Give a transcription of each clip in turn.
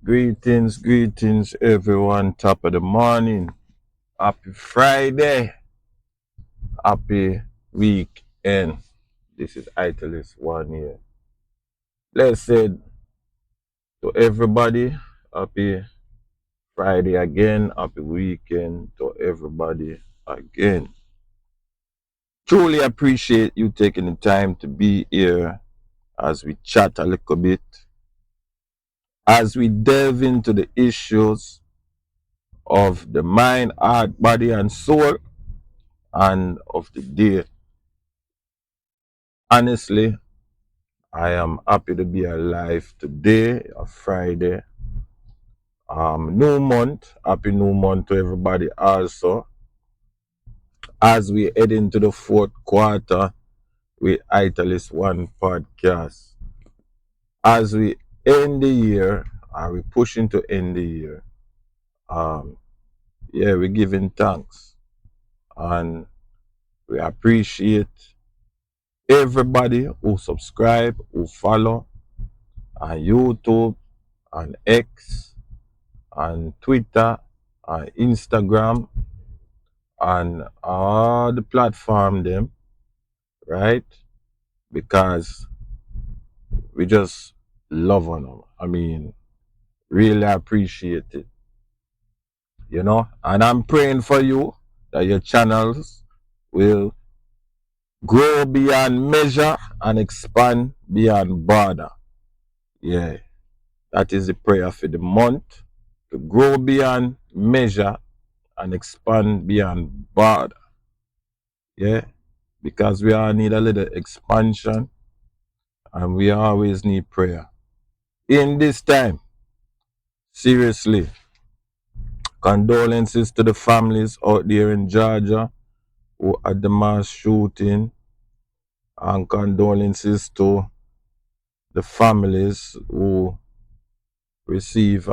Greetings, everyone. Top of the morning. Happy Friday. Happy weekend. This is Italy's 1 year. Blessed to everybody. Happy Friday again. Happy weekend to everybody again. Truly appreciate you taking the time to be here as we chat a little bit, as we delve into the issues of the mind, heart, body, and soul, and of the day. Honestly, I am happy to be alive today, a Friday. New month, happy new month to everybody also. As we head into the fourth quarter with Italist One podcast. As we end the year, are we pushing to end the year? Um, we're giving thanks and we appreciate everybody who subscribe, who follow on YouTube, on X, on Twitter, on Instagram, on all the platform them, right? Because we just love on them. I mean, really appreciate it, And I'm praying for you that your channels will grow beyond measure and expand beyond border. Yeah, that is the prayer for the month, to grow beyond measure and expand beyond border. Yeah, because we all need a little expansion and we always need prayer. In this time, seriously, condolences to the families out there in Georgia who had the mass shooting, and condolences to the families who receive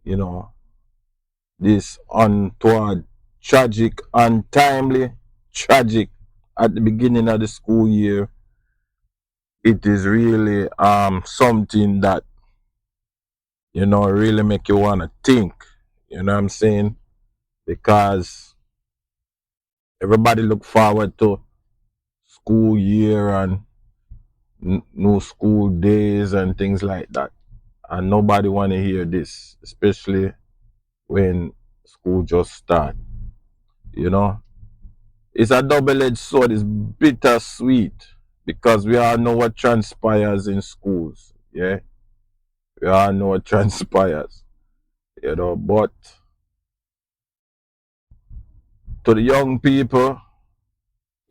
you know this untoward, tragic, untimely, tragic at the beginning of the school year. It is really something that really make you want to think. You know what I'm saying? Because everybody look forward to school year and new school days and things like that, and nobody want to hear this, especially when school just start. You know, it's a double-edged sword. It's bittersweet because we all know what transpires in schools. Yeah, we all know what transpires. But to the young people,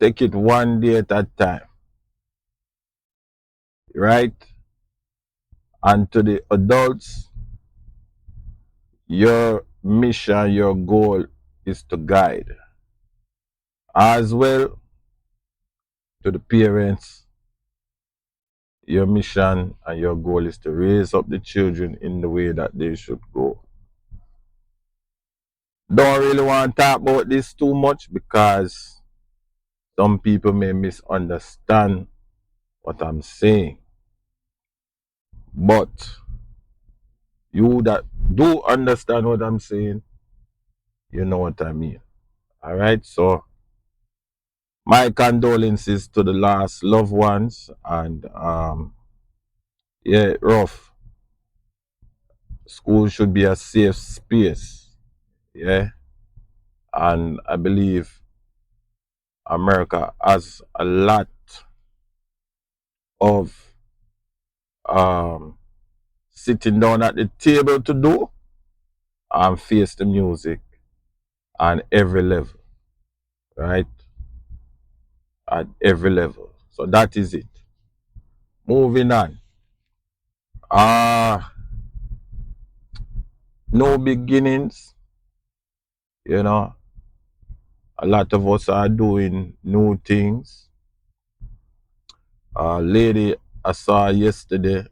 take it one day at a time, right? And to the adults, your mission, your goal is to guide. As well, to the parents, your mission and your goal is to raise up the children in the way that they should go. Don't really want to talk about this too much because some people may misunderstand what I'm saying. But you that do understand what I'm saying, you know what I mean. All right, so my condolences to the last loved ones, and rough. School should be a safe space, yeah, and I believe America has a lot of sitting down at the table to do and face the music on every level, right? At every level. So that is it. Moving on. No beginnings, you know. A lot of us are doing new things. Lady I saw yesterday,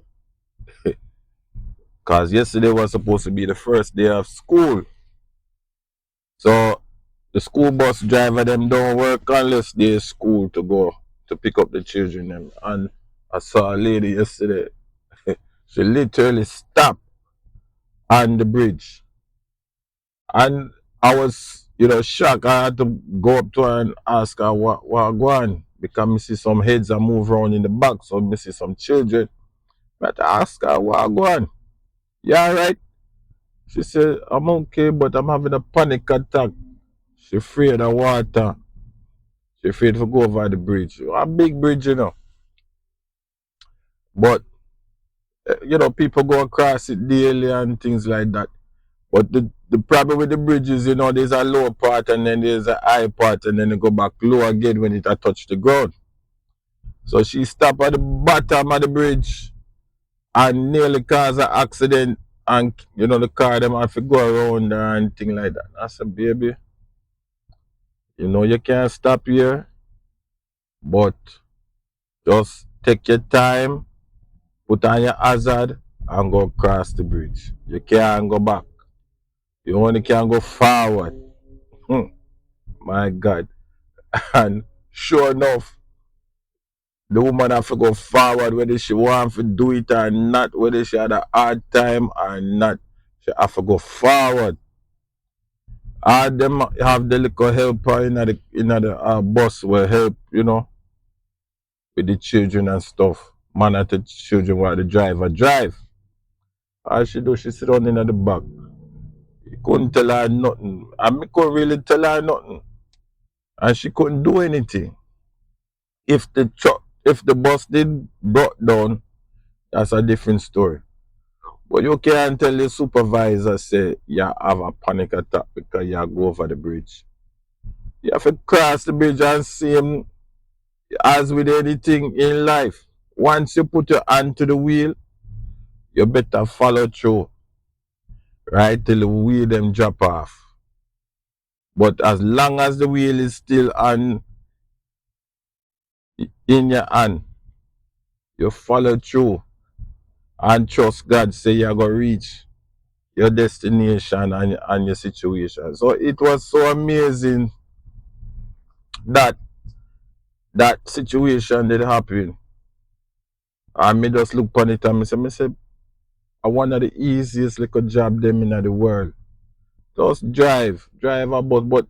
because yesterday was supposed to be the first day of school. So the school bus driver them don't work unless there's school to go to pick up the children them. And I saw a lady yesterday. She literally stopped on the bridge. And I was, shocked. I had to go up to her and ask her what going because I see some heads are move around in the back, so I see some children. But I asked her what going. Yeah, right. She said, I'm okay, but I'm having a panic attack. She afraid of water. She afraid to go over the bridge. A big bridge, But people go across it daily and things like that. But the problem with the bridges, there's a low part and then there's a high part and then it go back low again when it a touch the ground. So she stopped at the bottom of the bridge and nearly caused an accident and the car them have to go around her and thing like that. I said, baby, you can't stop here, but just take your time, put on your hazard and go across the bridge. You can't go back. You only can go forward. My God. And sure enough, the woman have to go forward whether she want to do it or not, whether she had a hard time or not. She have to go forward. All them have the little helper in the bus will help, with the children and stuff. Man at the children while the driver drive. All she do, she sit down in the back. You couldn't tell her nothing. And me couldn't really tell her nothing. And she couldn't do anything. If the bus did brought down, that's a different story. But you can't tell the supervisor say you have a panic attack because you go over the bridge. You have to cross the bridge and same as with anything in life. Once you put your hand to the wheel, you better follow through. Right till the wheel them drop off. But as long as the wheel is still in your hand, you follow through and trust God say you're gonna reach your destination and your situation. So it was so amazing that that situation did happen. And me just look upon it and me say, I one of the easiest little job them in the world. Just drive a bus. But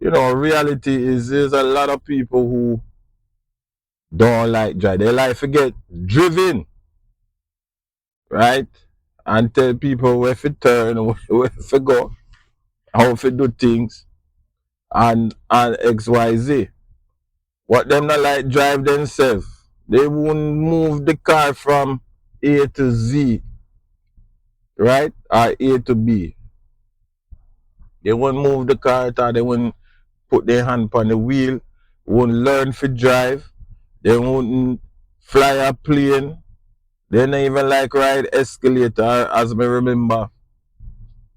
reality is there's a lot of people who don't like drive. They like to get driven, right? And tell people where to turn, where to go, how to do things, and XYZ. What them not like drive themselves. They won't move the car from A to Z, right? Or A to B. They won't move the car at all. They won't put their hand on the wheel. Won't learn to drive. They won't fly a plane. They don't even like ride escalator. As me remember,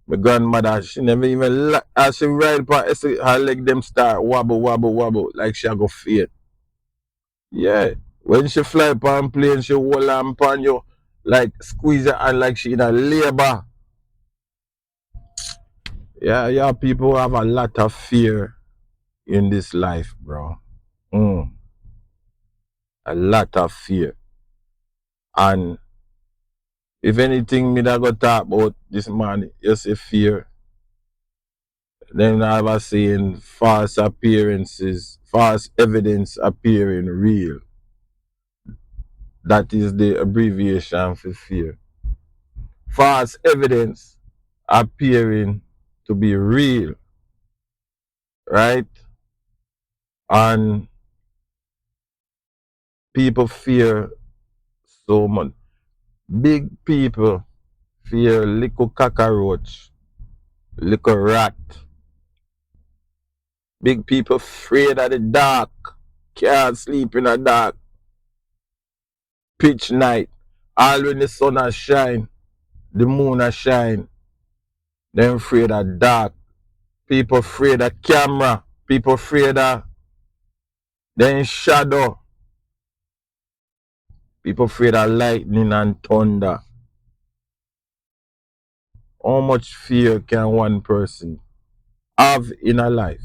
my grandmother, she never even as she ride upon escalator, her leg them start wobble, wobble, wobble, like she a go faint. Yeah. When she fly upon plane, she hold on upon you, like squeeze her hand like she in a labor. Yeah, yeah, people have a lot of fear in this life, bro. Mm, a lot of fear. And if anything me that go talk about this man, you say fear. Then I was saying false appearances, false evidence appearing real. That is the abbreviation for fear. False evidence appearing to be real, right? And people fear so much. Big people fear little cockroach, little rat. Big people afraid of the dark, can't sleep in the dark, pitch night. All when the sun a shine, the moon a shine, them afraid of dark. People afraid of camera. People afraid of then shadow. People afraid of lightning and thunder. How much fear can one person have in a life?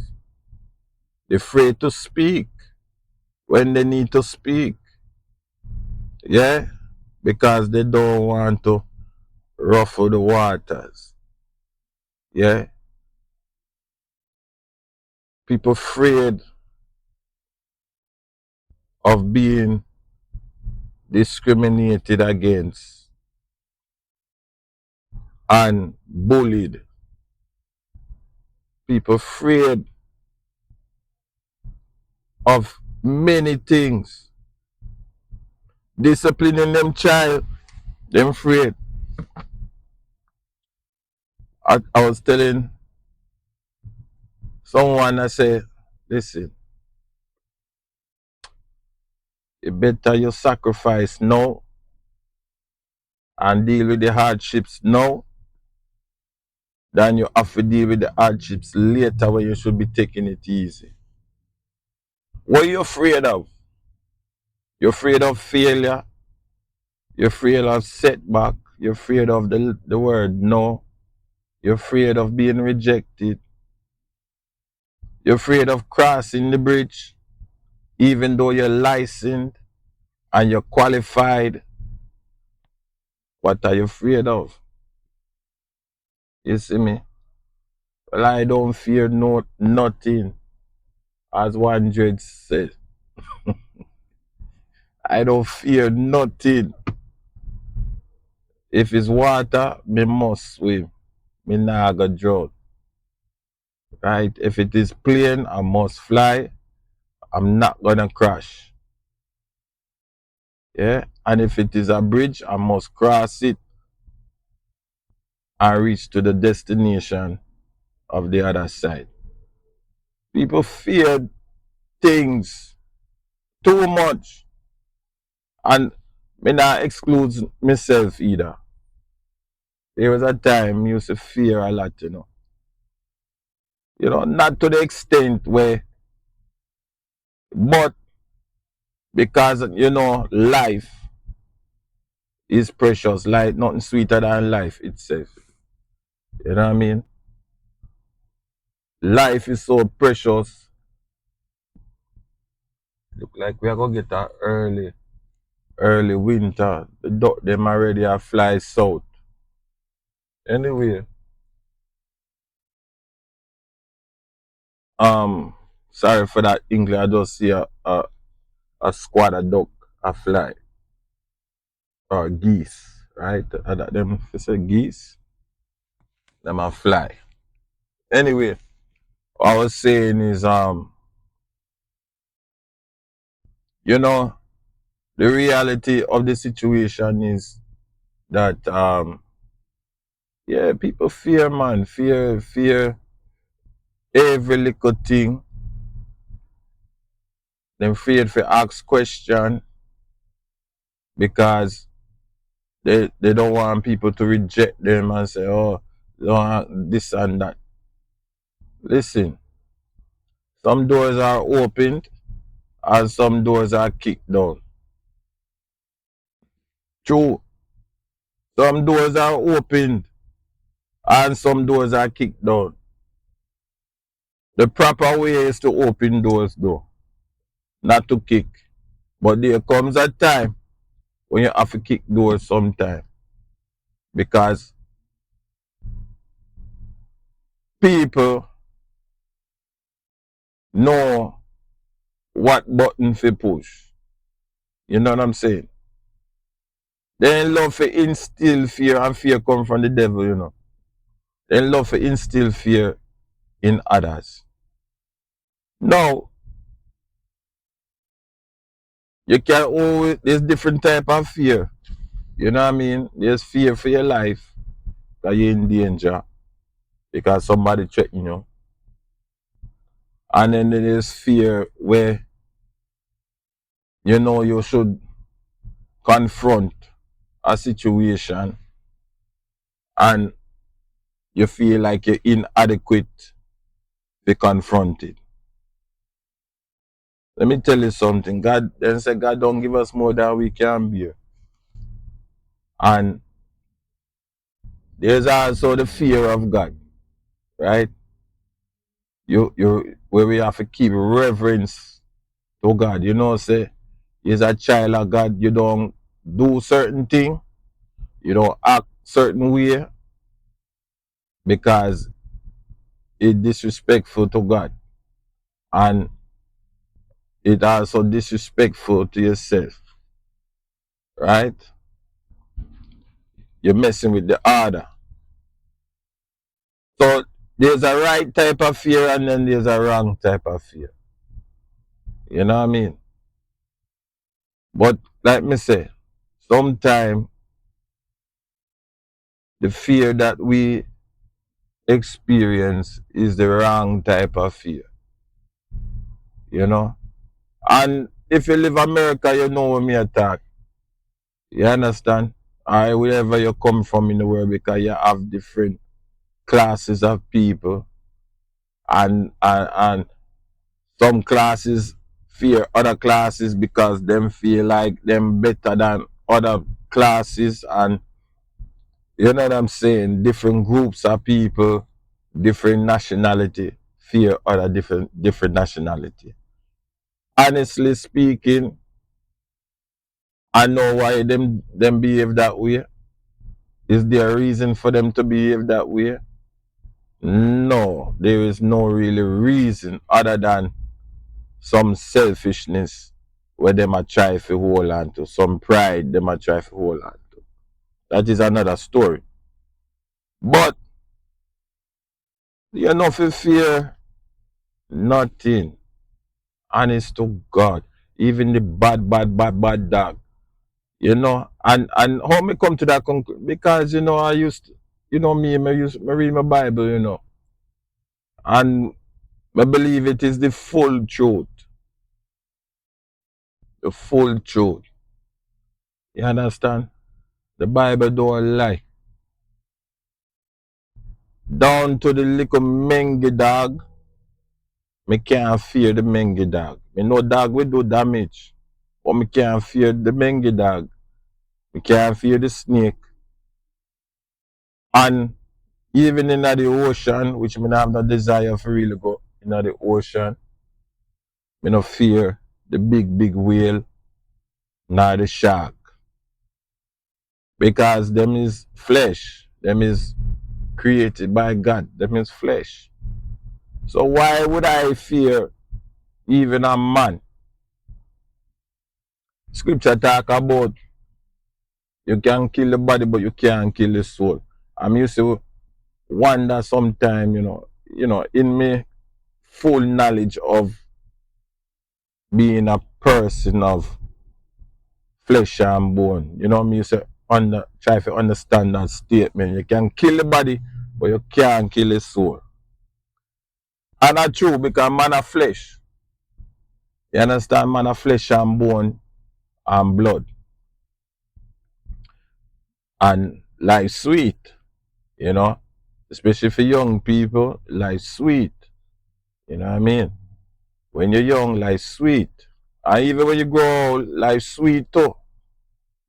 They're afraid to speak when they need to speak. Yeah? because they don't want to ruffle the waters. Yeah? People afraid of being discriminated against and bullied. People afraid of many things. Disciplining them child, them afraid. I was telling someone, I said, listen, it better you sacrifice now and deal with the hardships now than you have to deal with the hardships later when you should be taking it easy. What are you afraid of? You're afraid of failure. You're afraid of setback. You're afraid of the word no. You're afraid of being rejected. You're afraid of crossing the bridge, even though you're licensed and you're qualified. What are you afraid of? You see me? Well, I don't fear nothing. As one judge said, I don't fear nothing. If it's water, me must swim. Me nah go drown. Right? If it is plane, I must fly. I'm not gonna crash. Yeah? And if it is a bridge, I must cross it and reach to the destination of the other side. People fear things too much. And me not excludes myself either. There was a time I used to fear a lot, you know. You know, not to the extent where, but because, you know, life is precious. Like nothing sweeter than life itself. You know what I mean? Life is so precious. Look like we are gonna get an early winter. The duck them already are fly south. Anyway, sorry for that English. I just see a squad of duck a fly. Or geese, right? Them if you say geese, them a fly. Anyway, what I was saying is you know, the reality of the situation is that yeah, people fear, man, fear every little thing. Them afraid to ask question because they don't want people to reject them and say, oh, they don't want this and that. Listen, some doors are opened and some doors are kicked down. True. Some doors are opened and some doors are kicked down. The proper way is to open doors though, not to kick. But there comes a time when you have to kick doors sometime. Because people know what button to push. You know what I'm saying? They love to instill fear, and fear come from the devil, you know. They love to instill fear in others. Now, you can always, there's different type of fear. You know what I mean? There's fear for your life, that you're in danger, because somebody threatening you. And then there's fear where you know you should confront a situation and you feel like you're inadequate to confront it. Let me tell you something. God then said God don't give us more than we can bear. And there's also the fear of God, right? You where we have to keep reverence to God. You know, say he's a child of God, you don't do certain thing, you don't act certain way because it disrespectful to God and it also disrespectful to yourself, right? You're messing with the order. So there's a right type of fear and then there's a wrong type of fear. You know what I mean? But like me say, sometimes the fear that we experience is the wrong type of fear. You know? And if you live America, you know what me attack. You understand? Or wherever you come from in the world because you have different classes of people and some classes fear other classes because them feel like them better than other classes and you know what I'm saying? Different groups of people, different nationality, fear other different nationality. Honestly speaking, I know why them behave that way. Is there a reason for them to behave that way? No, there is no really reason other than some selfishness where them a try to hold on to, some pride them a try to hold on to. That is another story. But you know fi fear nothing. Honest to God. Even the bad dog. You know, and how me come to that conclusion? Because you know I used to, you know me read my Bible, you know. And I believe it is the full truth. The full truth. You understand? The Bible don't lie. Down to the little mengy dog, me can't fear the mengy dog. Me know dog will do damage, but me can't fear the mengy dog. Me can't fear the snake. And even in the ocean, which me not have no desire for really go in the ocean, me no fear the big whale nor the shark. Because them is flesh. Them is created by God. Them is flesh. So why would I fear even a man? Scripture talk about you can kill the body, but you can't kill the soul. I'm used to wonder sometime, in me full knowledge of being a person of flesh and bone. You know me used to try to understand that statement. You can kill the body, but you can't kill the soul. And that's true because man of flesh. You understand? Man of flesh and bone and blood. And life sweet, you know. Especially for young people, life sweet. You know what I mean? When you're young, life sweet. And even when you grow old, life sweet too.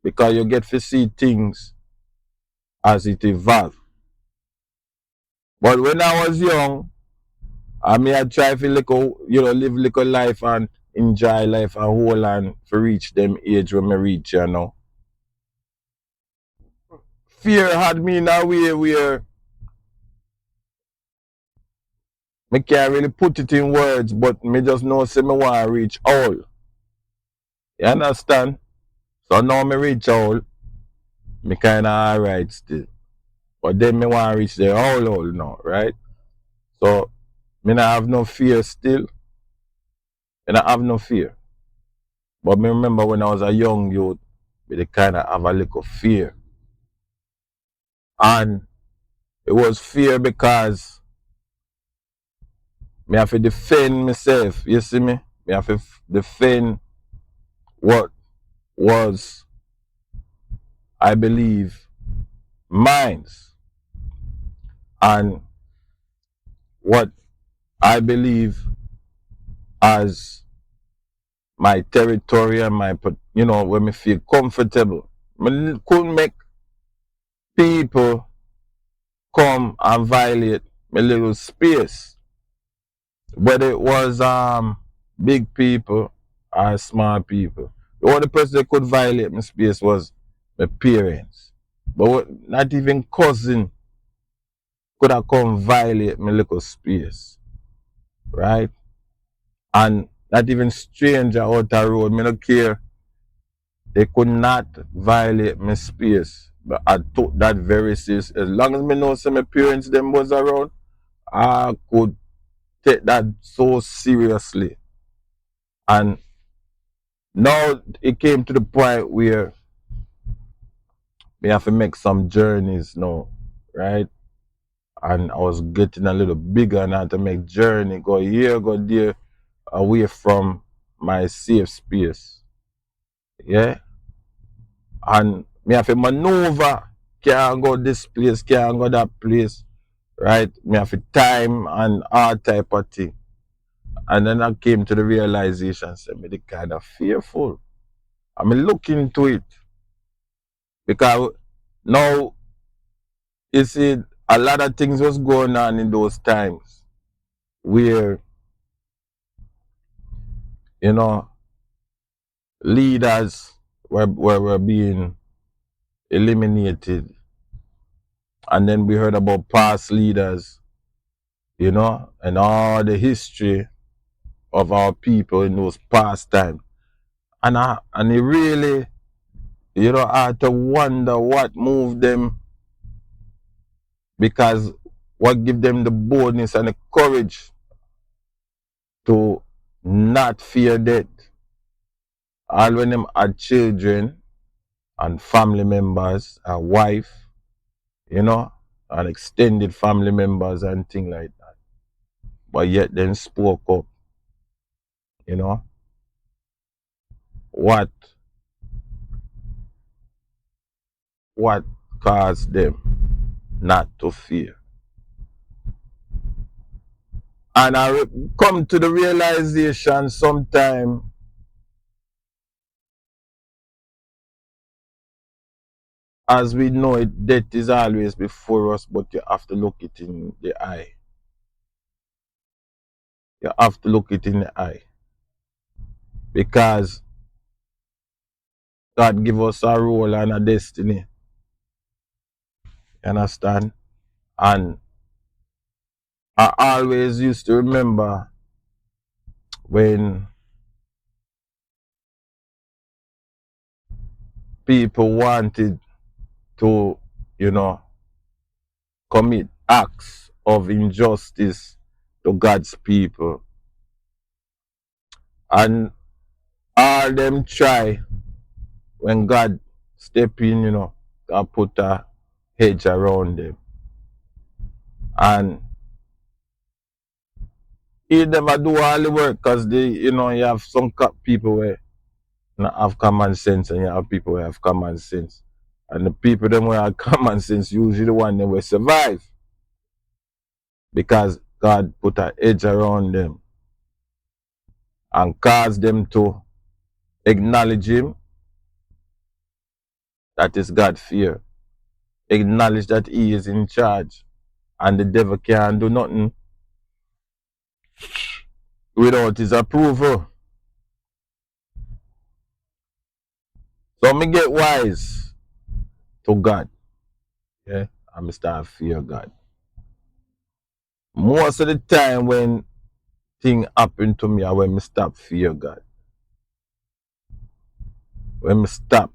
Because you get to see things as it evolve. But when I was young, I mean I try to live little life and enjoy life and hold on to reach them age when I reach, you know. Fear had me in a way where I can't really put it in words, but me just know say me want to reach all. You understand? So now me reach all, me kinda alright still. But then me want to reach the all now, right? So me not have no fear still. Me not have no fear. But me remember when I was a young youth, me dey kinda have a little fear. And it was fear because me have to defend myself. You see me? Me have to defend what was, I believe, mines. And what I believe as my territory and when me feel comfortable. Me couldn't make people come and violate my little space. Whether it was big people or small people. The only person that could violate my space was my parents. But not even cousin could have come violate my little space. Right? And not even stranger out the road. Me don't care. They could not violate my space. But I took that very serious. As long as me know some my parents them was around, I could take that so seriously. And now it came to the point where we have to make some journeys now, right? And I was getting a little bigger and I had to make journey, go here, go there, away from my safe space. Yeah? And me have to maneuver, can't go this place, can't go that place, right? Me have to time and all type of thing. And then I came to the realization, say me the kind of fearful. I mean look into it. Because now you see a lot of things was going on in those times where, you know, leaders were being eliminated. And then we heard about past leaders, you know, and all the history of our people in those past times. And it really, you know, I had to wonder what moved them, because what give them the boldness and the courage to not fear death. All when them had children and family members, a wife, you know, and extended family members and things like that. But yet then spoke up, you know, what what caused them not to fear. And come to the realization sometime as we know it, death is always before us, but you have to look it in the eye. You have to look it in the eye. Because God give us a role and a destiny. You understand? And I always used to remember when people wanted to, you know, commit acts of injustice to God's people. And all them try when God step in, you know, and put a hedge around them. And he never do all the work because they, you know, you have some people where not have common sense and you have people who have common sense. And the people them who have common sense usually the one that will survive. Because God put a edge around them and cause them to acknowledge him. That is God fear. Acknowledge that he is in charge. And the devil can't do nothing without his approval. So me get wise to God. Yeah. And me start fear God. Most of the time when thing happen to me, I when me stop fear God. When me stop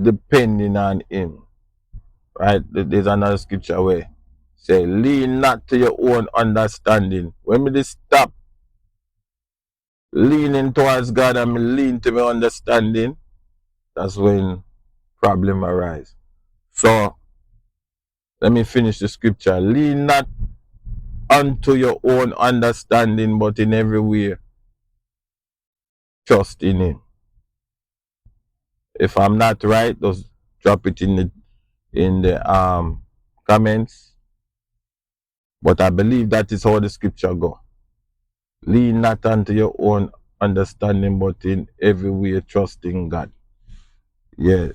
depending on him. Right? There's another scripture where say, lean not to your own understanding. When me just stop leaning towards God and me lean to my understanding, that's when problem arise. So let me finish the scripture. Lean not unto your own understanding, but in every way trust in him. If I'm not right, just drop it in the comments. But I believe that is how the scripture go. Lean not unto your own understanding, but in every way trust in God. Yeah.